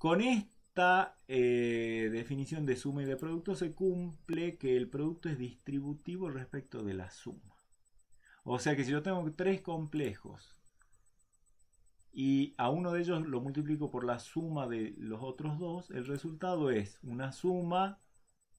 Con esta definición de suma y de producto se cumple que el producto es distributivo respecto de la suma. O sea que si yo tengo tres complejos y a uno de ellos lo multiplico por la suma de los otros dos, el resultado es una suma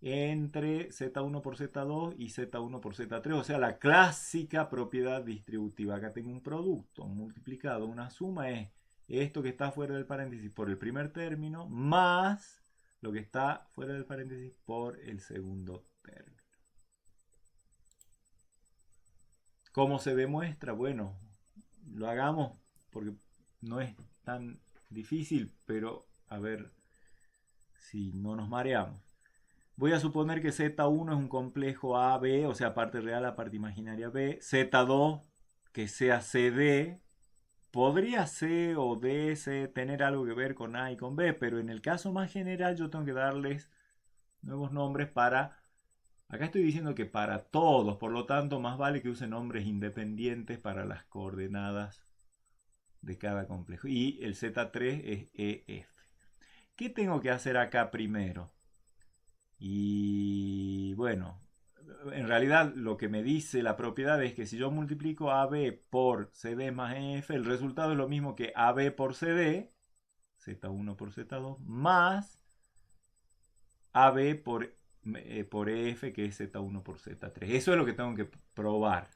entre z1 por z2 y z1 por z3, o sea, la clásica propiedad distributiva. Acá tengo un producto multiplicado, una suma es esto que está fuera del paréntesis por el primer término más lo que está fuera del paréntesis por el segundo término. ¿Cómo se demuestra? Bueno, lo hagamos porque no es tan difícil, pero a ver si no nos mareamos. Voy a suponer que Z1 es un complejo AB, o sea, parte real a parte imaginaria B. Z2 que sea CD. Podría C o D, C tener algo que ver con A y con B, pero en el caso más general yo tengo que darles nuevos nombres para... Acá estoy diciendo que para todos, por lo tanto, más vale que use nombres independientes para las coordenadas de cada complejo. Y el Z3 es EF. ¿Qué tengo que hacer acá primero? Y bueno, en realidad lo que me dice la propiedad es que si yo multiplico AB por CD más EF, el resultado es lo mismo que AB por CD, Z1 por Z2, más AB por EF, que es Z1 por Z3. Eso es lo que tengo que probar.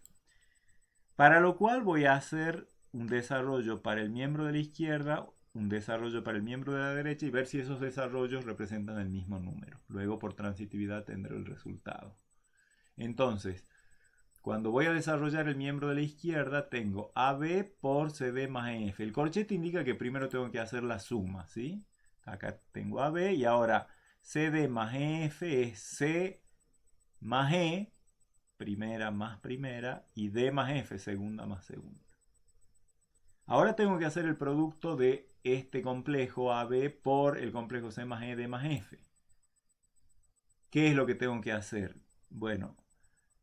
Para lo cual voy a hacer un desarrollo para el miembro de la izquierda, un desarrollo para el miembro de la derecha y ver si esos desarrollos representan el mismo número. Luego por transitividad tendré el resultado. Entonces, cuando voy a desarrollar el miembro de la izquierda, tengo AB por CD más EF. El corchete indica que primero tengo que hacer la suma, ¿sí? Acá tengo AB y ahora CD más EF es C más E, primera más primera, y D más F, segunda más segunda. Ahora tengo que hacer el producto de este complejo AB por el complejo C más E, D más F. ¿Qué es lo que tengo que hacer? Bueno,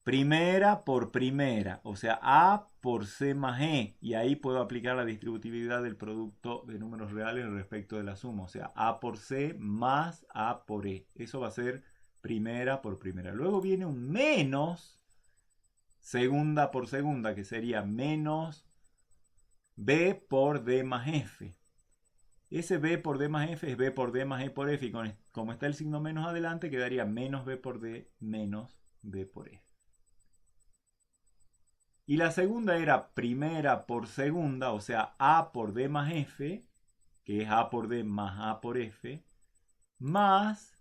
primera por primera, o sea, A por C más E, y ahí puedo aplicar la distributividad del producto de números reales respecto de la suma, o sea, A por C más A por E. Eso va a ser primera por primera. Luego viene un menos segunda por segunda, que sería menos B por D más F. Ese B por D más F es B por D más E por F, y como está el signo menos adelante, quedaría menos B por D menos B por F. Y la segunda era primera por segunda, o sea, A por D más F, que es A por D más A por F, más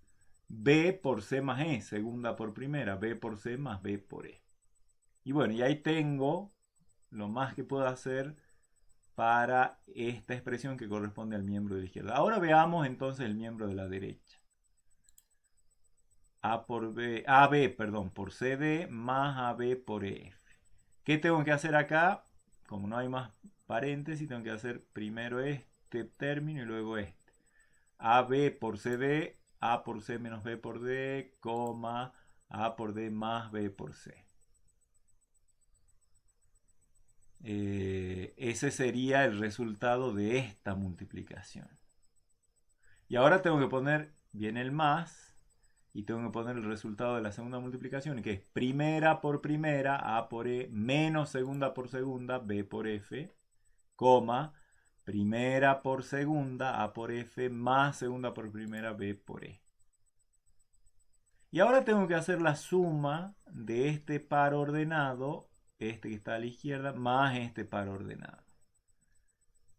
B por C más E, segunda por primera, B por C más B por E. Y bueno, y ahí tengo lo más que puedo hacer para esta expresión que corresponde al miembro de la izquierda. Ahora veamos entonces el miembro de la derecha. AB, perdón, por CD más AB por EF. ¿Qué tengo que hacer acá? Como no hay más paréntesis, tengo que hacer primero este término y luego este. AB por CD, A por C menos B por D, coma, A por D más B por C. Ese sería el resultado de esta multiplicación. Y ahora tengo que poner bien el más y tengo que poner el resultado de la segunda multiplicación, que es primera por primera, A por E, menos segunda por segunda, B por F, coma, primera por segunda, A por F, más segunda por primera, B por E. Y ahora tengo que hacer la suma de este par ordenado, este que está a la izquierda, más este par ordenado,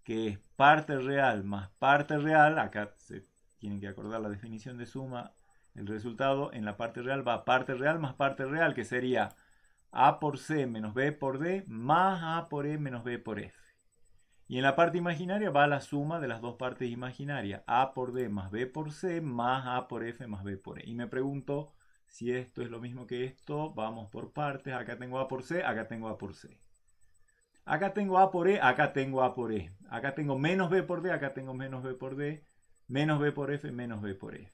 que es parte real más parte real. Acá se tienen que acordar la definición de suma. El resultado en la parte real va a parte real más parte real, que sería A por C menos B por D más A por E menos B por F. Y en la parte imaginaria va la suma de las dos partes imaginarias, A por D más B por C más A por F más B por E. Y me pregunto si esto es lo mismo que esto. Vamos por partes. Acá tengo A por C, acá tengo A por C. Acá tengo A por E, acá tengo A por E. Acá tengo menos B por D, acá tengo menos B por D. Menos B por F, menos B por F.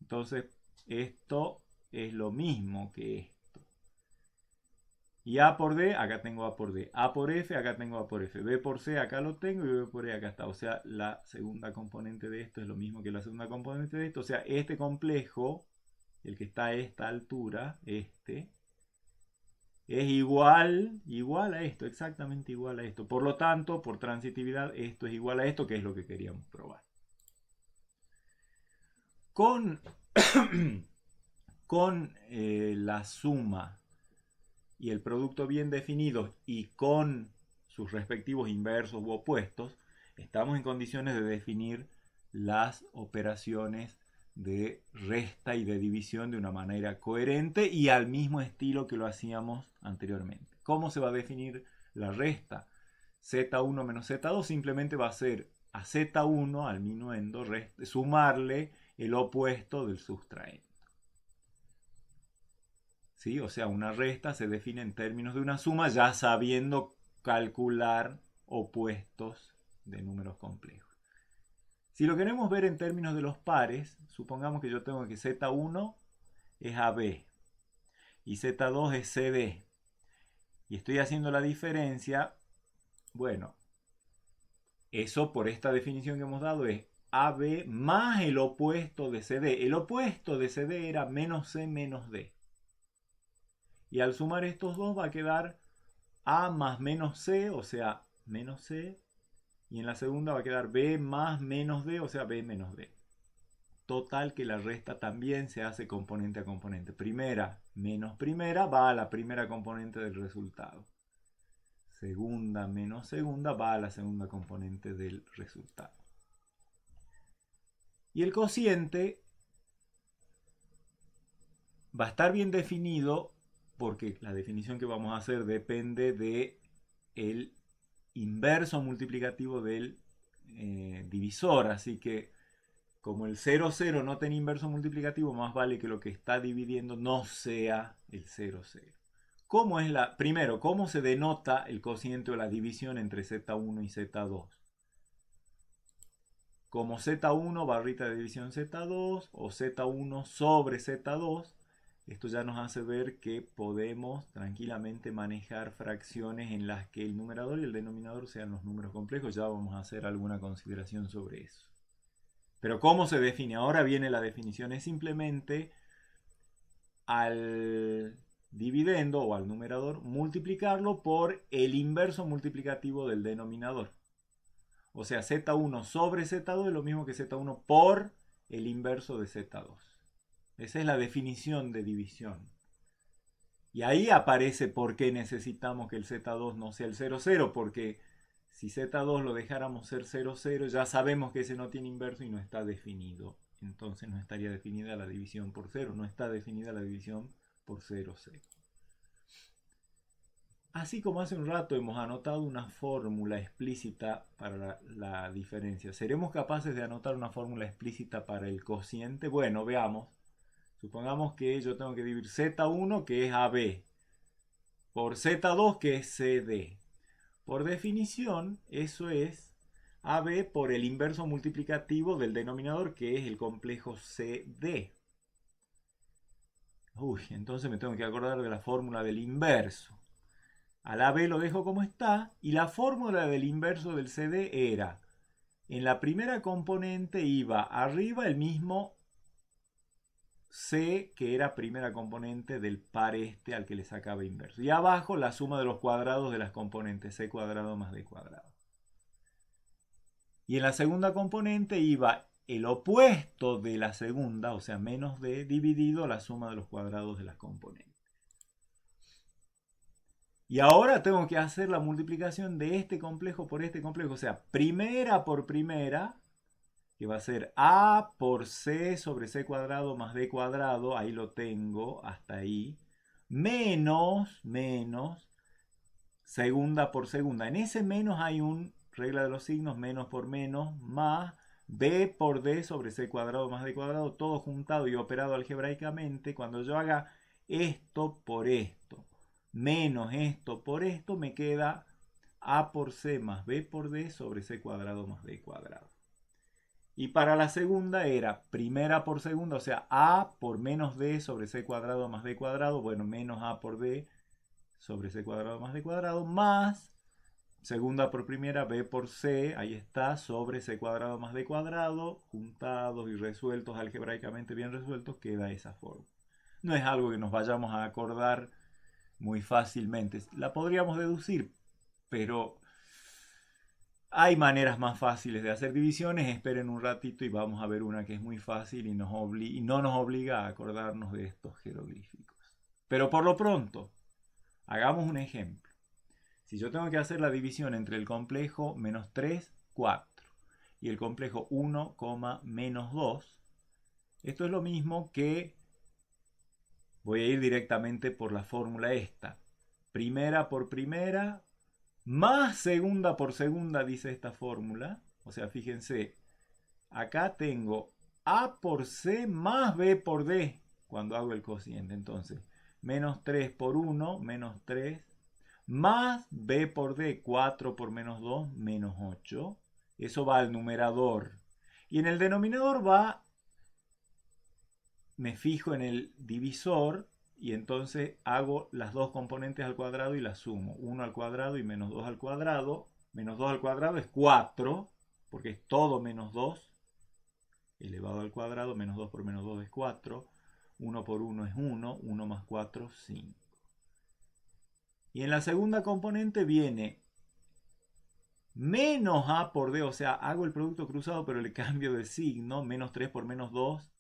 Entonces, esto es lo mismo que esto. Y A por D, acá tengo A por D. A por F, acá tengo A por F. B por C, acá lo tengo. Y B por E, acá está. O sea, la segunda componente de esto es lo mismo que la segunda componente de esto. O sea, este complejo, el que está a esta altura, este, es igual a esto, exactamente igual a esto. Por lo tanto, por transitividad, esto es igual a esto, que es lo que queríamos probar. Con, con la suma y el producto bien definidos y con sus respectivos inversos u opuestos, estamos en condiciones de definir las operaciones de resta y de división de una manera coherente y al mismo estilo que lo hacíamos anteriormente. ¿Cómo se va a definir la resta? Z1 menos Z2 simplemente va a ser a Z1, al minuendo, sumarle el opuesto del sustraendo. ¿Sí? O sea, una resta se define en términos de una suma ya sabiendo calcular opuestos de números complejos. Si lo queremos ver en términos de los pares, supongamos que yo tengo que Z1 es AB y Z2 es CD. Y estoy haciendo la diferencia, bueno, eso por esta definición que hemos dado es AB más el opuesto de CD. El opuesto de CD era menos C menos D. Y al sumar estos dos va a quedar A más menos C, o sea, menos C. Y en la segunda va a quedar B más menos D, o sea, B menos D. Total que la resta también se hace componente a componente. Primera menos primera va a la primera componente del resultado. Segunda menos segunda va a la segunda componente del resultado. Y el cociente va a estar bien definido porque la definición que vamos a hacer depende de el inverso multiplicativo del divisor. Así que como el 0, 0 no tiene inverso multiplicativo, más vale que lo que está dividiendo no sea el 0, 0. Primero, ¿cómo se denota el cociente o la división entre Z1 y Z2? Como Z1 barrita de división Z2 o Z1 sobre Z2, esto ya nos hace ver que podemos tranquilamente manejar fracciones en las que el numerador y el denominador sean los números complejos. Ya vamos a hacer alguna consideración sobre eso. Pero ¿cómo se define? Ahora viene la definición. Es simplemente al dividendo o al numerador multiplicarlo por el inverso multiplicativo del denominador. O sea, Z1 sobre Z2 es lo mismo que Z1 por el inverso de Z2. Esa es la definición de división. Y ahí aparece por qué necesitamos que el Z2 no sea el 0, 0, porque si Z2 lo dejáramos ser 0, 0, ya sabemos que ese no tiene inverso y no está definido. Entonces no estaría definida la división por 0, no está definida la división por 0, 0. Así como hace un rato hemos anotado una fórmula explícita para la diferencia, ¿seremos capaces de anotar una fórmula explícita para el cociente? Bueno, veamos. Supongamos que yo tengo que dividir Z1, que es AB, por Z2, que es CD. Por definición, eso es AB por el inverso multiplicativo del denominador, que es el complejo CD. Uy, entonces me tengo que acordar de la fórmula del inverso. Al AB lo dejo como está y la fórmula del inverso del CD era, en la primera componente iba arriba el mismo C, que era primera componente del par este al que le sacaba inverso. Y abajo la suma de los cuadrados de las componentes C cuadrado más D cuadrado. Y en la segunda componente iba el opuesto de la segunda, o sea, menos D, dividido la suma de los cuadrados de las componentes. Y ahora tengo que hacer la multiplicación de este complejo por este complejo. O sea, primera por primera, que va a ser A por C sobre C cuadrado más D cuadrado. Ahí lo tengo, hasta ahí. Menos, segunda por segunda. En ese menos hay un regla de los signos, menos por menos, más B por D sobre C cuadrado más D cuadrado. Todo juntado y operado algebraicamente. Cuando yo haga esto por esto menos esto por esto, me queda A por C más B por D sobre C cuadrado más D cuadrado. Y para la segunda era primera por segunda, o sea, A por menos D sobre C cuadrado más D cuadrado, bueno, menos A por D sobre c cuadrado más d cuadrado, más segunda por primera, b por c, ahí está, sobre c cuadrado más d cuadrado, juntados y resueltos, algebraicamente bien resueltos, queda esa forma. No es algo que nos vayamos a acordar muy fácilmente. La podríamos deducir, pero hay maneras más fáciles de hacer divisiones. Esperen un ratito y vamos a ver una que es muy fácil y no nos obliga a acordarnos de estos jeroglíficos. Pero por lo pronto, hagamos un ejemplo. Si yo tengo que hacer la división entre el complejo menos 3, 4 y el complejo 1, menos 2, esto es lo mismo que voy a ir directamente por la fórmula esta. Primera por primera más segunda por segunda, dice esta fórmula. O sea, fíjense, acá tengo A por C más B por D cuando hago el cociente. Entonces, menos 3 por 1, menos 3, más B por D, 4 por menos 2, menos 8. Eso va al numerador. Y en el denominador va, me fijo en el divisor y entonces hago las dos componentes al cuadrado y las sumo. 1 al cuadrado y menos 2 al cuadrado. Menos 2 al cuadrado es 4, porque es todo menos 2 elevado al cuadrado. Menos 2 por menos 2 es 4. 1 por 1 es 1. 1 más 4, 5. Y en la segunda componente viene menos A por D, o sea, hago el producto cruzado pero le cambio de signo. Menos 3 por menos 2,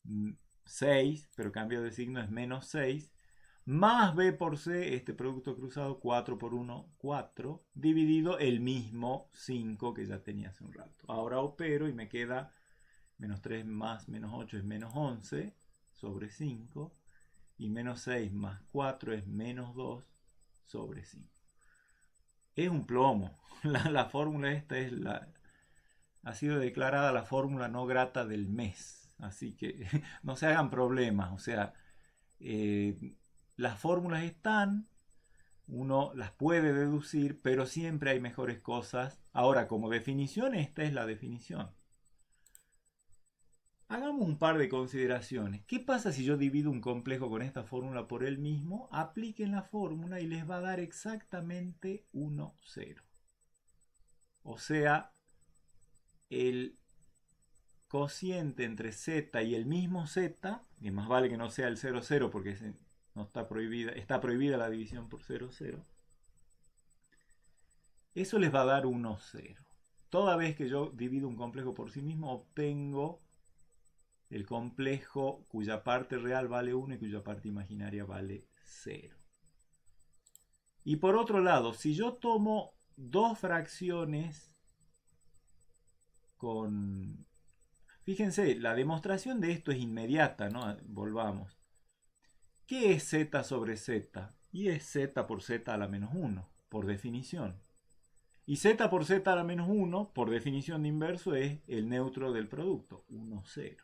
6, pero cambio de signo es menos 6. Más B por C, este producto cruzado, 4 por 1, 4, dividido el mismo 5 que ya tenía hace un rato. Ahora opero y me queda menos 3 más menos 8 es menos 11 sobre 5. Y menos 6 más 4 es menos 2 sobre 5. Es un plomo. La fórmula esta ha sido declarada la fórmula no grata del mes. Así que no se hagan problemas. O sea, las fórmulas están, uno las puede deducir, pero siempre hay mejores cosas. Ahora, como definición, esta es la definición. Hagamos un par de consideraciones. ¿Qué pasa si yo divido un complejo con esta fórmula por él mismo? Apliquen la fórmula y les va a dar exactamente 1, 0. O sea, el cociente entre z y el mismo z, que más vale que no sea el 0, 0 porque no está prohibida la división por 0, 0. Eso les va a dar 1, 0. Toda vez que yo divido un complejo por sí mismo, obtengo el complejo cuya parte real vale 1 y cuya parte imaginaria vale 0. Y por otro lado, si yo tomo dos fracciones con... Fíjense, la demostración de esto es inmediata, ¿no? Volvamos. ¿Qué es z sobre z? Y es z por z a la menos 1, por definición. Y z por z a la menos 1, por definición de inverso, es el neutro del producto, 1, 0.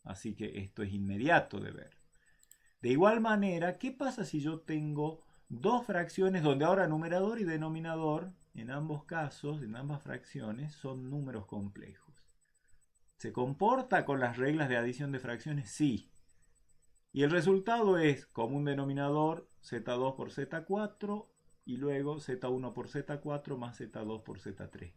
Así que esto es inmediato de ver. De igual manera, ¿qué pasa si yo tengo dos fracciones donde ahora numerador y denominador, en ambos casos, en ambas fracciones, son números complejos? ¿Se comporta con las reglas de adición de fracciones? Sí. Y el resultado es común denominador z2 por z4 y luego z1 por z4 más z2 por z3.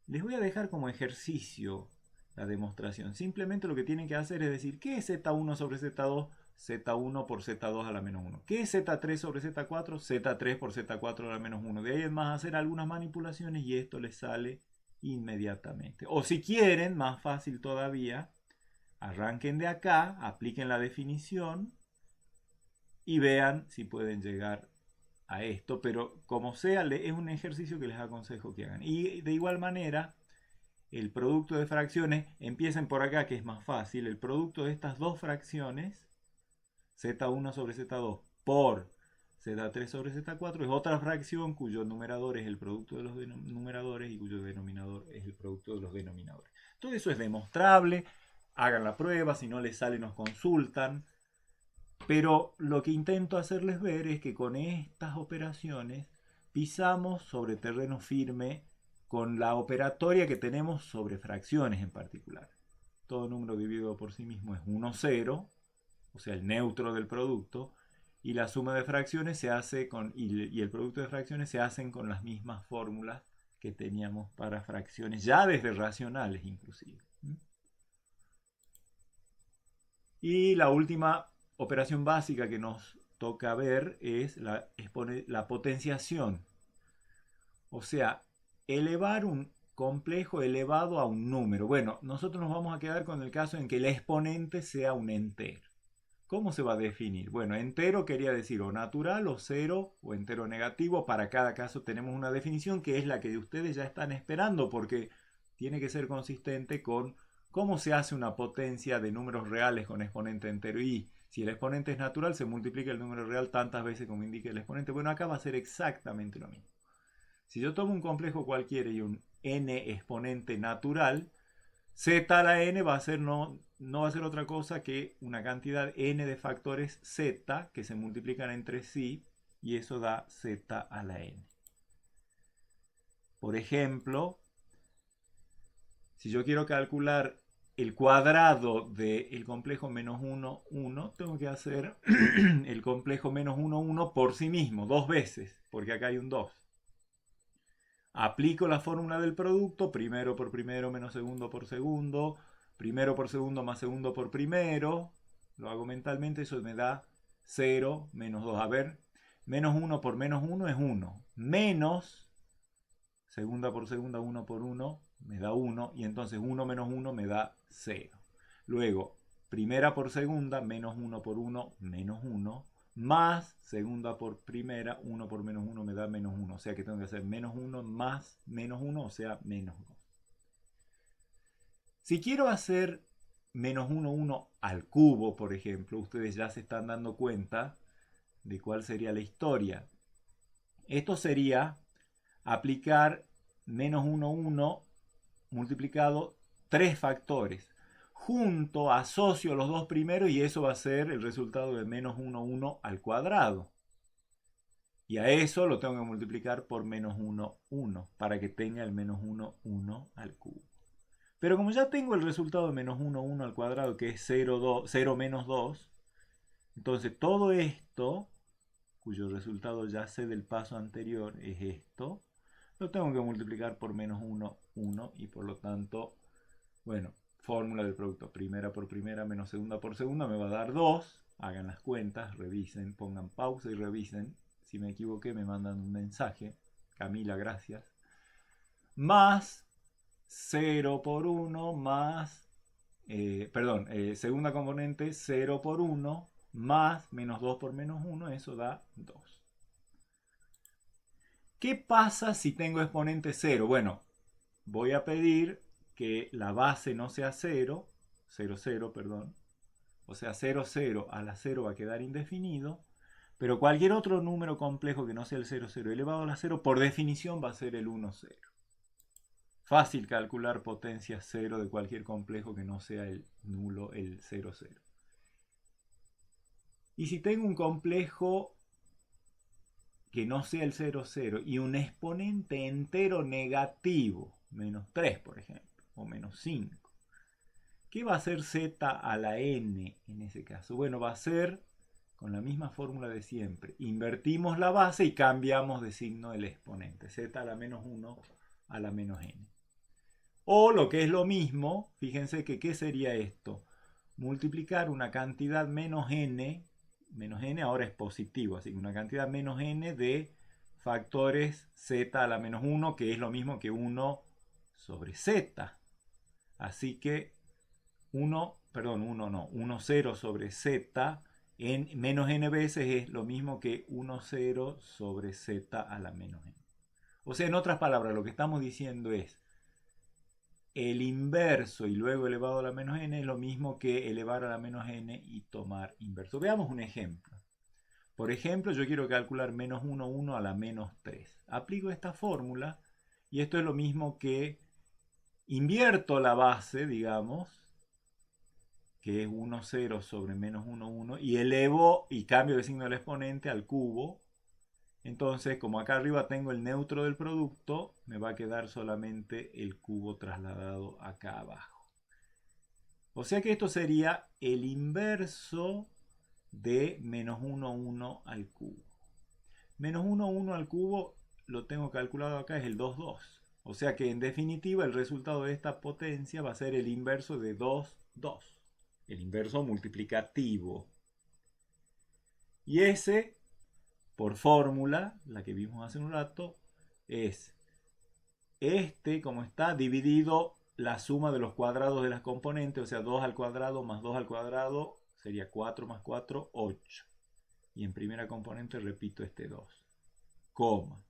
Les voy a dejar como ejercicio la demostración. Simplemente lo que tienen que hacer es decir, ¿qué es z1 sobre z2? Z1 por Z2 a la menos 1. ¿Qué es Z3 sobre Z4? Z3 por Z4 a la menos 1. De ahí en más hacer algunas manipulaciones y esto les sale inmediatamente. O si quieren, más fácil todavía, arranquen de acá, apliquen la definición y vean si pueden llegar a esto. Pero como sea, es un ejercicio que les aconsejo que hagan. Y de igual manera, el producto de fracciones, empiecen por acá que es más fácil. El producto de estas dos fracciones, Z1 sobre Z2 por Z3 sobre Z4 es otra fracción cuyo numerador es el producto de los numeradores y cuyo denominador es el producto de los denominadores. Todo eso es demostrable, hagan la prueba, si no les sale nos consultan, pero lo que intento hacerles ver es que con estas operaciones pisamos sobre terreno firme con la operatoria que tenemos sobre fracciones en particular. Todo número dividido por sí mismo es 1, 0, o sea, el neutro del producto, y la suma de fracciones se hace con, y el producto de fracciones se hacen con las mismas fórmulas que teníamos para fracciones, ya desde racionales inclusive. Y la última operación básica que nos toca ver es la potenciación. O sea, elevar un complejo elevado a un número. Bueno, nosotros nos vamos a quedar con el caso en que el exponente sea un entero. ¿Cómo se va a definir? Bueno, entero quería decir o natural o cero o entero negativo. Para cada caso tenemos una definición que es la que ustedes ya están esperando porque tiene que ser consistente con cómo se hace una potencia de números reales con exponente entero. Y si el exponente es natural, se multiplica el número real tantas veces como indique el exponente. Bueno, acá va a ser exactamente lo mismo. Si yo tomo un complejo cualquiera y un n exponente natural, z a la n va a ser no va a ser otra cosa que una cantidad n de factores z que se multiplican entre sí y eso da z a la n. Por ejemplo, si yo quiero calcular el cuadrado del complejo menos 1, 1, tengo que hacer el complejo menos 1, 1 por sí mismo, dos veces, porque acá hay un 2. Aplico la fórmula del producto, primero por primero menos segundo por segundo, primero por segundo más segundo por primero, lo hago mentalmente, eso me da 0 menos 2. A ver, menos 1 por menos 1 es 1, menos segunda por segunda, 1 por 1, me da 1, y entonces 1 menos 1 me da 0. Luego, primera por segunda, menos 1 por 1, menos 1, más segunda por primera, 1 por menos 1 me da menos 1. O sea que tengo que hacer menos 1 más menos 1, o sea, menos 2. Si quiero hacer menos 1, 1 al cubo, por ejemplo, ustedes ya se están dando cuenta de cuál sería la historia. Esto sería aplicar menos 1, 1 multiplicado 3 factores. Junto asocio los dos primeros y eso va a ser el resultado de menos 1, 1 al cuadrado. Y a eso lo tengo que multiplicar por menos 1, 1 para que tenga el menos 1, 1 al cubo. Pero como ya tengo el resultado de menos 1, 1 al cuadrado, que es 0, 0 menos 2, entonces todo esto, cuyo resultado ya sé del paso anterior, es esto, lo tengo que multiplicar por menos 1, 1 y por lo tanto, bueno, fórmula del producto primera por primera menos segunda por segunda me va a dar 2. Hagan las cuentas, revisen, pongan pausa y revisen. Si me equivoqué me mandan un mensaje. Camila, gracias. Más 0 por 1 más, segunda componente 0 por 1 más menos 2 por menos 1, eso da 2. ¿Qué pasa si tengo exponente 0? Bueno, voy a pedir que la base no sea 0, 0, 0, perdón. O sea, 0, 0 a la 0 va a quedar indefinido. Pero cualquier otro número complejo que no sea el 0, 0 elevado a la 0, por definición va a ser el 1, 0. Fácil calcular potencia 0 de cualquier complejo que no sea el nulo, el 0, 0. Y si tengo un complejo que no sea el 0, 0 y un exponente entero negativo, menos 3 por ejemplo, o menos 5, ¿qué va a ser z a la n en ese caso? Bueno, va a ser con la misma fórmula de siempre. Invertimos la base y cambiamos de signo el exponente. Z a la menos 1 a la menos n. O lo que es lo mismo, fíjense que ¿qué sería esto? Multiplicar una cantidad menos n ahora es positivo, así que una cantidad menos n de factores z a la menos 1, que es lo mismo que 1 sobre z. Así que 1, 0 sobre z en menos n veces es lo mismo que 1, 0 sobre z a la menos n. O sea, en otras palabras, lo que estamos diciendo es el inverso y luego elevado a la menos n es lo mismo que elevar a la menos n y tomar inverso. Veamos un ejemplo. Por ejemplo, yo quiero calcular menos 1, 1 a la menos 3. Aplico esta fórmula y esto es lo mismo que invierto la base, digamos, que es 1, 0 sobre menos 1, 1, y elevo y cambio de signo del exponente al cubo. Entonces, como acá arriba tengo el neutro del producto, me va a quedar solamente el cubo trasladado acá abajo. O sea que esto sería el inverso de menos 1, 1 al cubo. Menos 1, 1 al cubo lo tengo calculado acá, es el 2, 2. O sea que en definitiva el resultado de esta potencia va a ser el inverso de 2, 2. El inverso multiplicativo. Y ese, por fórmula, la que vimos hace un rato, es como está dividido la suma de los cuadrados de las componentes, o sea, 2 al cuadrado más 2 al cuadrado sería 4 más 4, 8. Y en primera componente repito este 2, coma.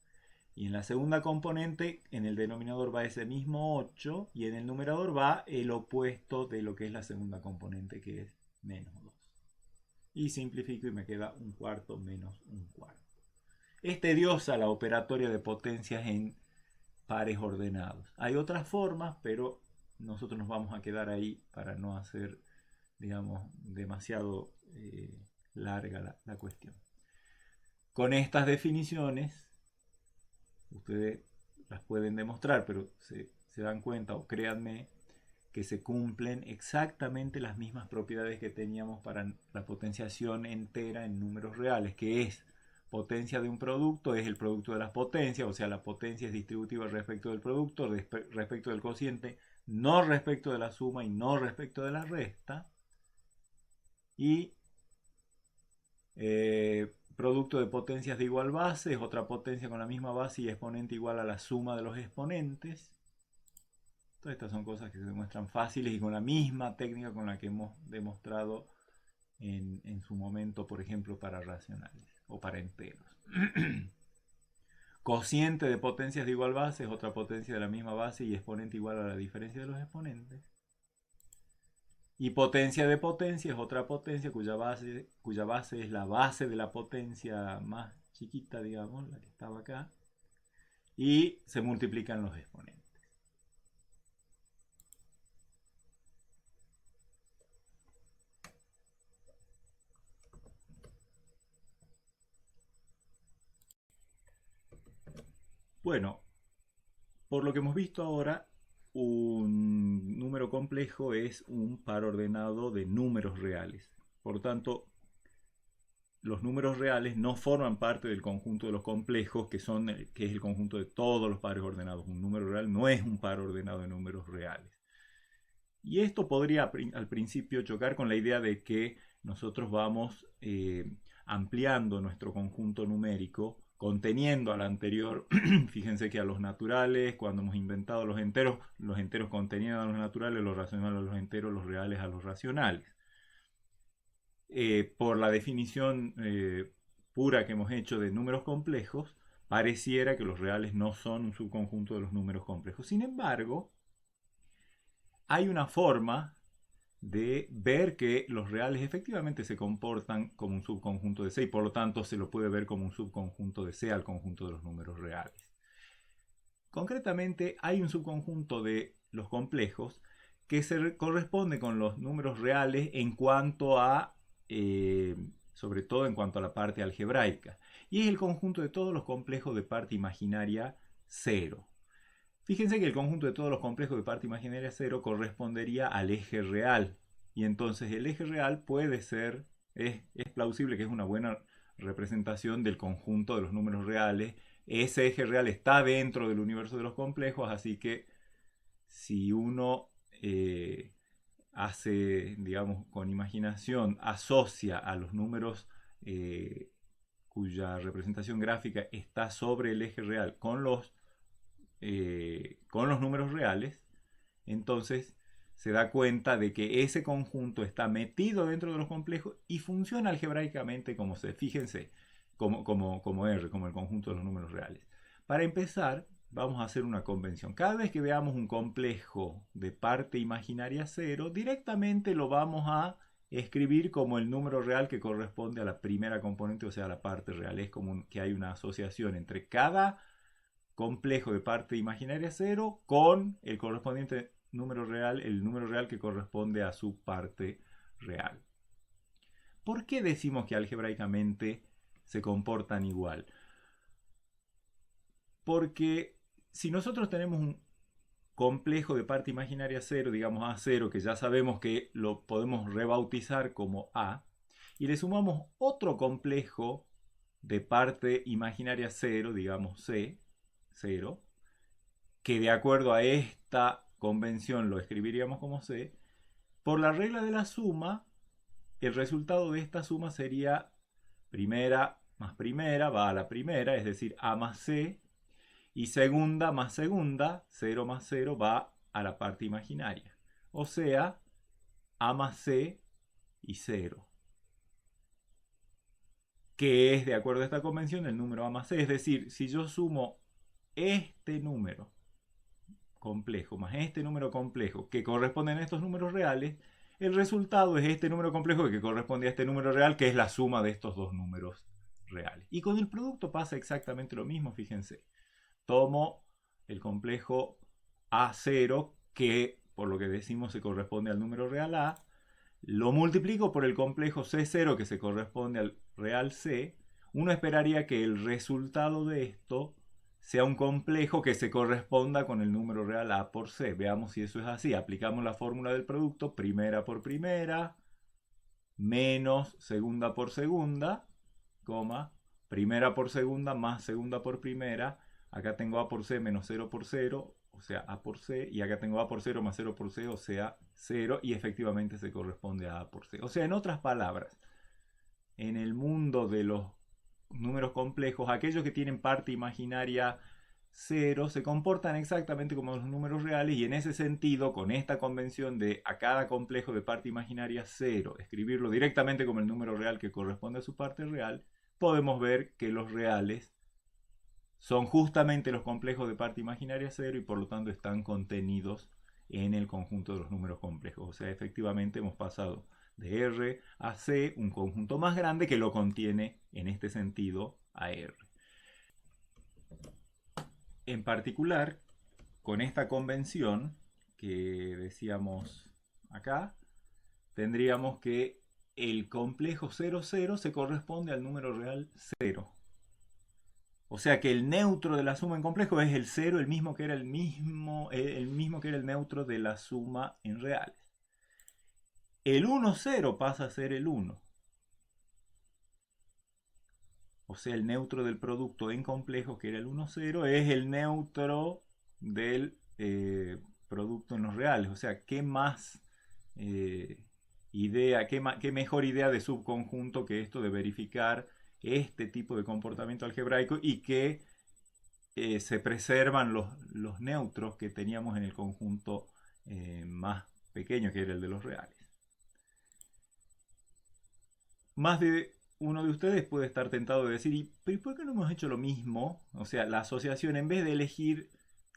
Y en la segunda componente, en el denominador va ese mismo 8 y en el numerador va el opuesto de lo que es la segunda componente, que es menos 2. Y simplifico y me queda un cuarto menos un cuarto. Es tediosa la operatoria de potencias en pares ordenados. Hay otras formas, pero nosotros nos vamos a quedar ahí para no hacer, digamos, demasiado larga la cuestión. Con estas definiciones, ustedes las pueden demostrar, pero se dan cuenta, o créanme, que se cumplen exactamente las mismas propiedades que teníamos para la potenciación entera en números reales, que es potencia de un producto es el producto de las potencias, o sea, la potencia es distributiva respecto del producto, respecto del cociente, no respecto de la suma y no respecto de la resta. Y producto de potencias de igual base es otra potencia con la misma base y exponente igual a la suma de los exponentes. Todas estas son cosas que se demuestran fáciles y con la misma técnica con la que hemos demostrado en su momento, por ejemplo, para racionales o para enteros. Cociente de potencias de igual base es otra potencia de la misma base y exponente igual a la diferencia de los exponentes. Y potencia de potencia es otra potencia cuya base es la base de la potencia más chiquita, digamos, la que estaba acá. Y se multiplican los exponentes. Bueno, por lo que hemos visto ahora, un número complejo es un par ordenado de números reales. Por tanto, los números reales no forman parte del conjunto de los complejos, que es el conjunto de todos los pares ordenados. Un número real no es un par ordenado de números reales. Y esto podría al principio chocar con la idea de que nosotros vamos ampliando nuestro conjunto numérico, conteniendo al anterior. Fíjense que a los naturales, cuando hemos inventado los enteros contenían a los naturales, los racionales a los enteros, los reales a los racionales. Por la definición pura que hemos hecho de números complejos, pareciera que los reales no son un subconjunto de los números complejos. Sin embargo, hay una forma de ver que los reales efectivamente se comportan como un subconjunto de C y por lo tanto se lo puede ver como un subconjunto de C al conjunto de los números reales. Concretamente, hay un subconjunto de los complejos que se corresponde con los números reales en cuanto a, sobre todo en cuanto a la parte algebraica, y es el conjunto de todos los complejos de parte imaginaria 0. Fíjense que el conjunto de todos los complejos de parte imaginaria 0 correspondería al eje real. Y entonces el eje real puede ser, es plausible que es una buena representación del conjunto de los números reales. Ese eje real está dentro del universo de los complejos, así que si uno hace, digamos, con imaginación, asocia a los números cuya representación gráfica está sobre el eje real con los números reales, entonces se da cuenta de que ese conjunto está metido dentro de los complejos y funciona algebraicamente como C. Fíjense, como R, como el conjunto de los números reales. Para empezar, vamos a hacer una convención. Cada vez que veamos un complejo de parte imaginaria 0, directamente lo vamos a escribir como el número real que corresponde a la primera componente, o sea, a la parte real. Es como que hay una asociación entre cada complejo de parte imaginaria 0 con el correspondiente número real, el número real que corresponde a su parte real. ¿Por qué decimos que algebraicamente se comportan igual? Porque si nosotros tenemos un complejo de parte imaginaria 0, digamos A0, que ya sabemos que lo podemos rebautizar como A, y le sumamos otro complejo de parte imaginaria 0, digamos C, 0, que de acuerdo a esta convención lo escribiríamos como C, por la regla de la suma, el resultado de esta suma sería primera más primera va a la primera, es decir, A más C, y segunda más segunda, 0 más 0 va a la parte imaginaria. O sea, A más C y 0. Que es, de acuerdo a esta convención, el número A más C. Es decir, si yo sumo este número complejo más este número complejo que corresponden a estos números reales, el resultado es este número complejo que corresponde a este número real, que es la suma de estos dos números reales. Y con el producto pasa exactamente lo mismo, fíjense. Tomo el complejo A0, que por lo que decimos se corresponde al número real A, lo multiplico por el complejo C0, que se corresponde al real C. Uno esperaría que el resultado de esto sea un complejo que se corresponda con el número real A por C. Veamos si eso es así. Aplicamos la fórmula del producto, primera por primera, menos segunda por segunda, coma, primera por segunda más segunda por primera. Acá tengo A por C menos 0 por 0, o sea, A por C, y acá tengo A por 0 más 0 por C, o sea, 0, y efectivamente se corresponde a A por C. O sea, en otras palabras, en el mundo de los números complejos, aquellos que tienen parte imaginaria 0 se comportan exactamente como los números reales, y en ese sentido, con esta convención de a cada complejo de parte imaginaria 0, escribirlo directamente como el número real que corresponde a su parte real, podemos ver que los reales son justamente los complejos de parte imaginaria 0 y por lo tanto están contenidos en el conjunto de los números complejos. O sea, efectivamente hemos pasado de R a C, un conjunto más grande que lo contiene en este sentido a R. En particular, con esta convención que decíamos acá, tendríamos que el complejo 0, 0 se corresponde al número real 0. O sea que el neutro de la suma en complejo es el 0, el mismo que era el mismo que era el neutro de la suma en reales. El 1, 0 pasa a ser el 1. O sea, el neutro del producto en complejo, que era el 1, 0, es el neutro del producto en los reales. O sea, ¿qué más idea, qué mejor idea de subconjunto que esto de verificar este tipo de comportamiento algebraico y que se preservan los neutros que teníamos en el conjunto más pequeño, que era el de los reales? Más de uno de ustedes puede estar tentado de decir, ¿y por qué no hemos hecho lo mismo? O sea, la asociación, en vez de elegir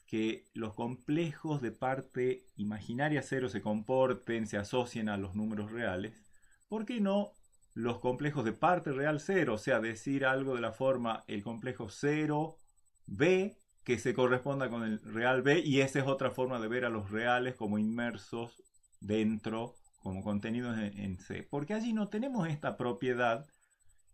que los complejos de parte imaginaria 0 se comporten, se asocien a los números reales, ¿por qué no los complejos de parte real 0? O sea, decir algo de la forma el complejo 0b que se corresponda con el real b, y esa es otra forma de ver a los reales como inmersos dentro, como contenidos en C. Porque allí no tenemos esta propiedad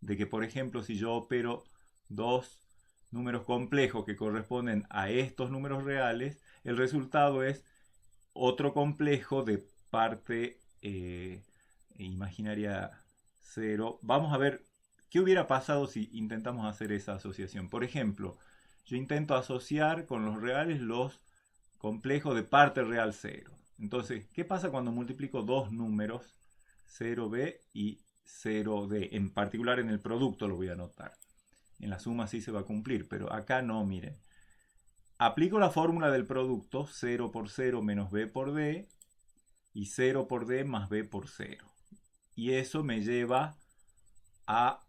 de que, por ejemplo, si yo opero dos números complejos que corresponden a estos números reales, el resultado es otro complejo de parte imaginaria 0. Vamos a ver qué hubiera pasado si intentamos hacer esa asociación. Por ejemplo, yo intento asociar con los reales los complejos de parte real 0. Entonces, ¿qué pasa cuando multiplico dos números, 0b y 0d? En particular en el producto lo voy a anotar. En la suma sí se va a cumplir, pero acá no, miren. Aplico la fórmula del producto, 0 por 0 menos b por d, y 0 por d más b por 0. Y eso me lleva a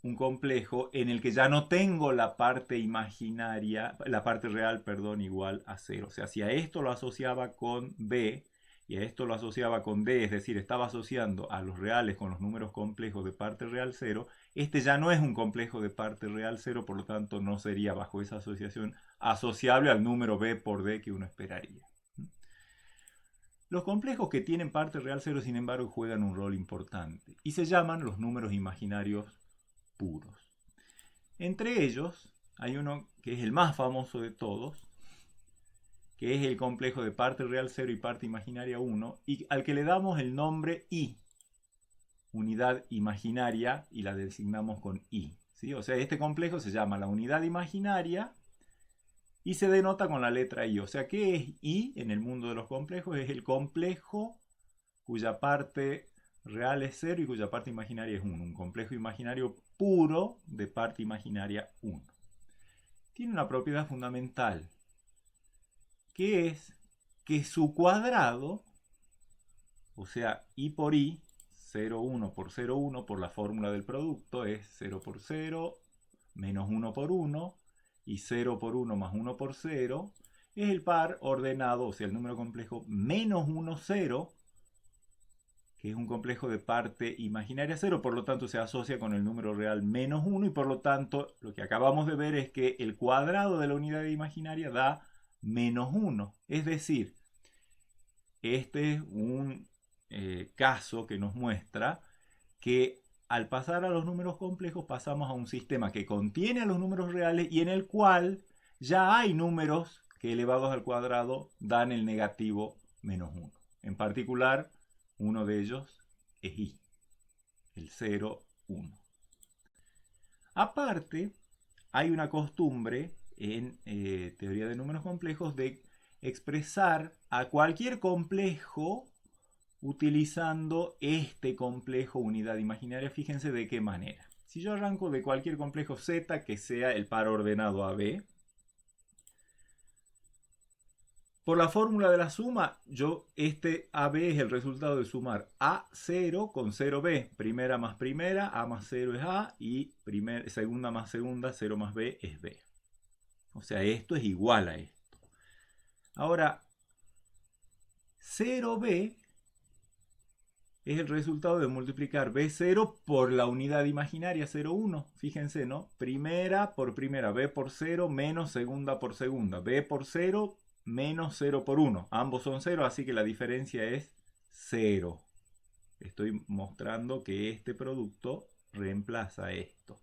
un complejo en el que ya no tengo la parte imaginaria, la parte real, perdón, igual a 0. O sea, si a esto lo asociaba con b y a esto lo asociaba con d, es decir, estaba asociando a los reales con los números complejos de parte real 0, este ya no es un complejo de parte real 0, por lo tanto no sería bajo esa asociación asociable al número b por d que uno esperaría. Los complejos que tienen parte real 0, sin embargo, juegan un rol importante y se llaman los números imaginarios puros. Entre ellos hay uno que es el más famoso de todos, que es el complejo de parte real 0 y parte imaginaria 1, y al que le damos el nombre I. unidad imaginaria y la designamos con I, ¿sí? O sea, este complejo se llama la unidad imaginaria y se denota con la letra I. O sea, ¿qué es I en el mundo de los complejos? Es el complejo cuya parte real es 0 y cuya parte imaginaria es 1. Un complejo imaginario puro de parte imaginaria 1. Tiene una propiedad fundamental, que es que su cuadrado, o sea, I por I, 0,1 por 0,1 por la fórmula del producto, es 0 por 0 menos 1 por 1 y 0 por 1 más 1 por 0, es el par ordenado, o sea, el número complejo menos 1, 0, que es un complejo de parte imaginaria 0, por lo tanto se asocia con el número real menos 1 y por lo tanto lo que acabamos de ver es que el cuadrado de la unidad imaginaria da menos 1. Es decir, este es un caso que nos muestra que al pasar a los números complejos pasamos a un sistema que contiene a los números reales y en el cual ya hay números que elevados al cuadrado dan el negativo menos 1. En particular, uno de ellos es I, el 0, 1. Aparte, hay una costumbre en teoría de números complejos de expresar a cualquier complejo utilizando este complejo unidad imaginaria. Fíjense de qué manera. Si yo arranco de cualquier complejo Z que sea el par ordenado AB, por la fórmula de la suma, este AB es el resultado de sumar A0 con 0B. Primera más primera, A más 0 es A y segunda más segunda, 0 más B es B. O sea, esto es igual a esto. Ahora, 0B es el resultado de multiplicar B0 por la unidad imaginaria 0,1. Fíjense, ¿no? Primera por primera, B por 0 menos segunda por segunda. B por 0 menos 0 por 1. Ambos son 0, así que la diferencia es 0. Estoy mostrando que este producto reemplaza esto.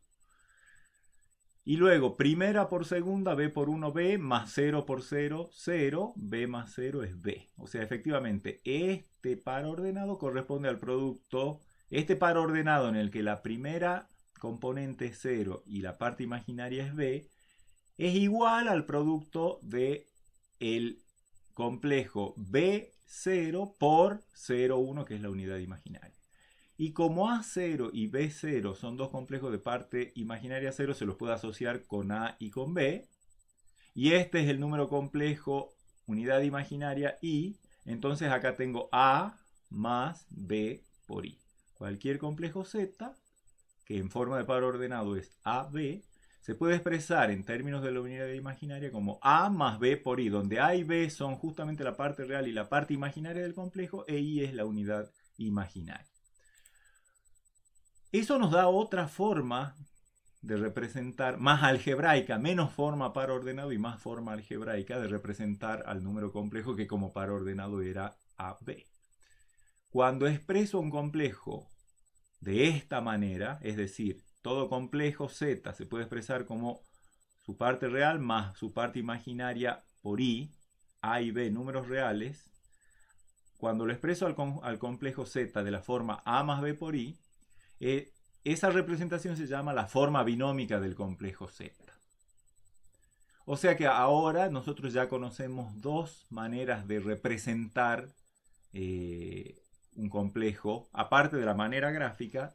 Y luego, primera por segunda, B por 1, B, más 0 por 0, 0, B más 0 es B. O sea, efectivamente, este par ordenado corresponde al producto, este par ordenado en el que la primera componente es 0 y la parte imaginaria es B, es igual al producto de el complejo B0 por 0,1, que es la unidad imaginaria. Y como A0 y B0 son dos complejos de parte imaginaria 0, se los puede asociar con A y con B. Y este es el número complejo unidad imaginaria I. Entonces acá tengo A más B por I. Cualquier complejo Z, que en forma de par ordenado es AB, se puede expresar en términos de la unidad imaginaria como A más B por I, donde A y B son justamente la parte real y la parte imaginaria del complejo, e I es la unidad imaginaria. Eso nos da otra forma de representar, más algebraica, menos forma par ordenado y más forma algebraica de representar al número complejo que como par ordenado era AB. Cuando expreso un complejo de esta manera, es decir, todo complejo Z se puede expresar como su parte real más su parte imaginaria por I, A y B números reales. Cuando lo expreso al complejo Z de la forma A más B por I, esa representación se llama la forma binómica del complejo Z. O sea que ahora nosotros ya conocemos dos maneras de representar un complejo, aparte de la manera gráfica.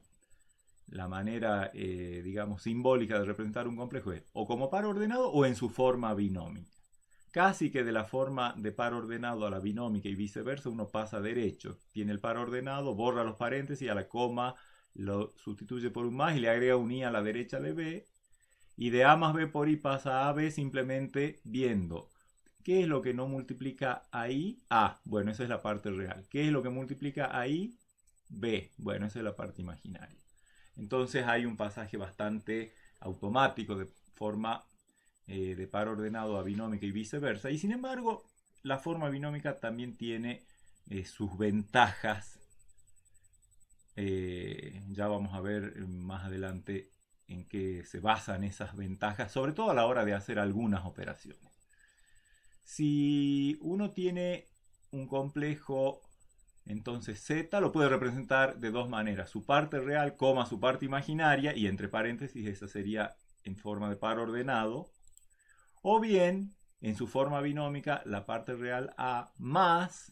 La manera, digamos, simbólica de representar un complejo es o como par ordenado o en su forma binómica. Casi que de la forma de par ordenado a la binómica y viceversa uno pasa derecho. Tiene el par ordenado, borra los paréntesis, a la coma lo sustituye por un más y le agrega un i a la derecha de b. Y de a más b por i pasa a b simplemente viendo qué es lo que no multiplica a i. A, bueno, esa es la parte real. ¿Qué es lo que multiplica a i? B, bueno, esa es la parte imaginaria. Entonces hay un pasaje bastante automático de forma de par ordenado a binómica y viceversa. Y sin embargo, la forma binómica también tiene sus ventajas. Ya vamos a ver más adelante en qué se basan esas ventajas, sobre todo a la hora de hacer algunas operaciones. Si uno tiene un complejo Entonces z lo puede representar de dos maneras. Su parte real, coma su parte imaginaria, y entre paréntesis esa sería en forma de par ordenado. O bien, en su forma binómica, la parte real a más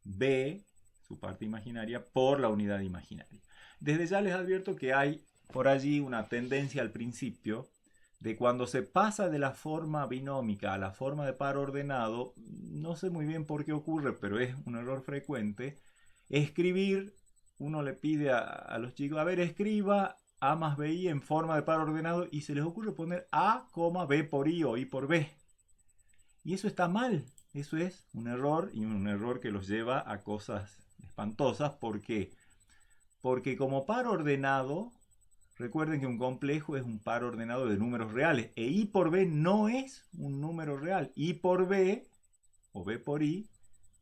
b, su parte imaginaria, por la unidad imaginaria. Desde ya les advierto que hay por allí una tendencia al principio de cuando se pasa de la forma binómica a la forma de par ordenado, no sé muy bien por qué ocurre, pero es un error frecuente, escribir, uno le pide a los chicos, a ver, escriba a más bi en forma de par ordenado y se les ocurre poner a, b por i o i por b. Y eso está mal, eso es un error y un error que los lleva a cosas espantosas. ¿Por qué? Porque como par ordenado, recuerden que un complejo es un par ordenado de números reales e i por b no es un número real. I por b o b por i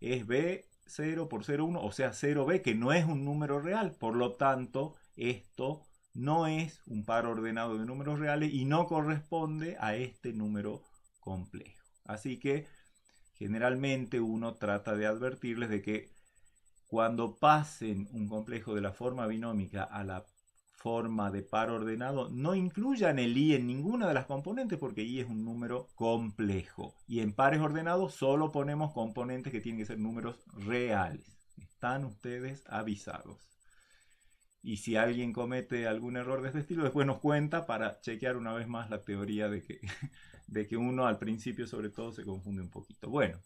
es b0 por 0,1, o sea 0b, que no es un número real. Por lo tanto, esto no es un par ordenado de números reales y no corresponde a este número complejo. Así que generalmente uno trata de advertirles de que cuando pasen un complejo de la forma binómica a la forma de par ordenado, no incluyan el i en ninguna de las componentes porque i es un número complejo. Y en pares ordenados solo ponemos componentes que tienen que ser números reales. Están ustedes avisados. Y si alguien comete algún error de este estilo, después nos cuenta para chequear una vez más la teoría de que uno al principio sobre todo se confunde un poquito. Bueno,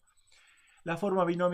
la forma binómica